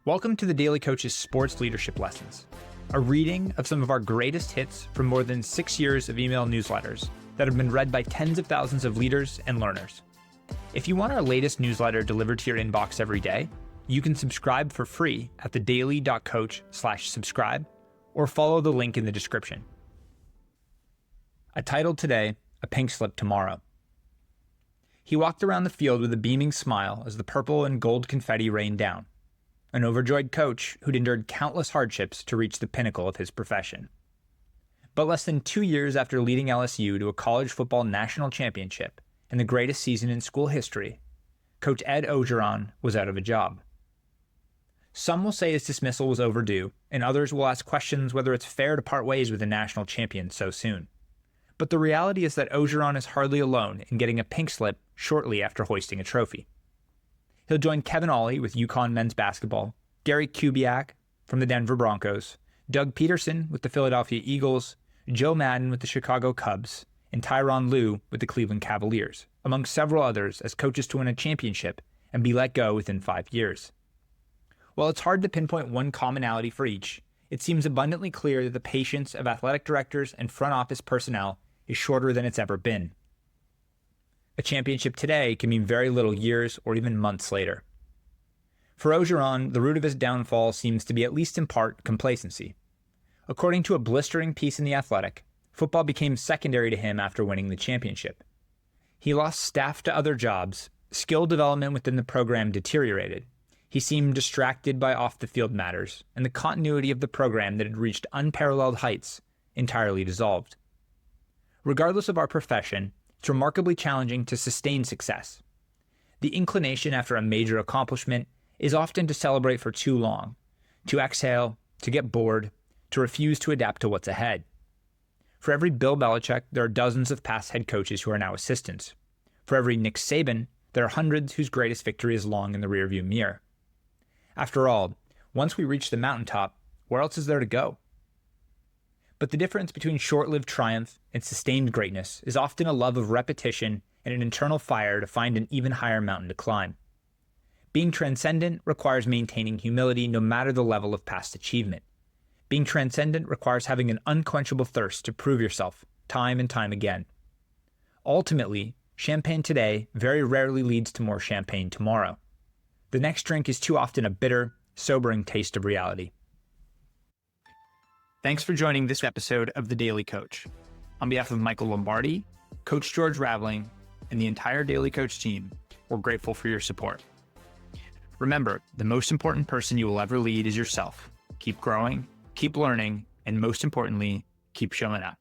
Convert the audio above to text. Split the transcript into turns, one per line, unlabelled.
Welcome to the Daily Coach's Sports Leadership Lessons, a reading of some of our greatest hits from more than 6 years of email newsletters that have been read by tens of thousands of leaders and learners. If you want our latest newsletter delivered to your inbox every day, you can subscribe for free at thedaily.coach/subscribe or follow the link in the description. I titled today, A Pink Slip Tomorrow. He walked around the field with a beaming smile as the purple and gold confetti rained down. An overjoyed coach who'd endured countless hardships to reach the pinnacle of his profession. But less than 2 years after leading LSU to a college football national championship and the greatest season in school history, Coach Ed Orgeron was out of a job. Some will say his dismissal was overdue, and others will ask questions whether it's fair to part ways with a national champion so soon. But the reality is that Orgeron is hardly alone in getting a pink slip shortly after hoisting a trophy. He'll join Kevin Ollie with UConn men's basketball, Gary Kubiak from the Denver Broncos, Doug Peterson with the Philadelphia Eagles, Joe Madden with the Chicago Cubs, and Tyronn Lue with the Cleveland Cavaliers, among several others as coaches to win a championship and be let go within 5 years. While it's hard to pinpoint one commonality for each, it seems abundantly clear that the patience of athletic directors and front office personnel is shorter than it's ever been. A championship today can mean very little years or even months later. For Orgeron, the root of his downfall seems to be at least in part complacency. According to a blistering piece in The Athletic, football became secondary to him after winning the championship. He lost staff to other jobs, skill development within the program deteriorated, he seemed distracted by off-the-field matters, and the continuity of the program that had reached unparalleled heights entirely dissolved. Regardless of our profession, it's remarkably challenging to sustain success. The inclination after a major accomplishment is often to celebrate for too long, to exhale, to get bored, to refuse to adapt to what's ahead. For every Bill Belichick, there are dozens of past head coaches who are now assistants. For every Nick Saban, there are hundreds whose greatest victory is long in the rearview mirror. After all, once we reach the mountaintop, where else is there to go? But the difference between short-lived triumph and sustained greatness is often a love of repetition and an internal fire to find an even higher mountain to climb. Being transcendent requires maintaining humility no matter the level of past achievement. Being transcendent requires having an unquenchable thirst to prove yourself time and time again. Ultimately, champagne today very rarely leads to more champagne tomorrow. The next drink is too often a bitter, sobering taste of reality. Thanks for joining this episode of The Daily Coach. On behalf of Michael Lombardi, Coach George Raveling, and the entire Daily Coach team, we're grateful for your support. Remember, the most important person you will ever lead is yourself. Keep growing, keep learning, and most importantly, keep showing up.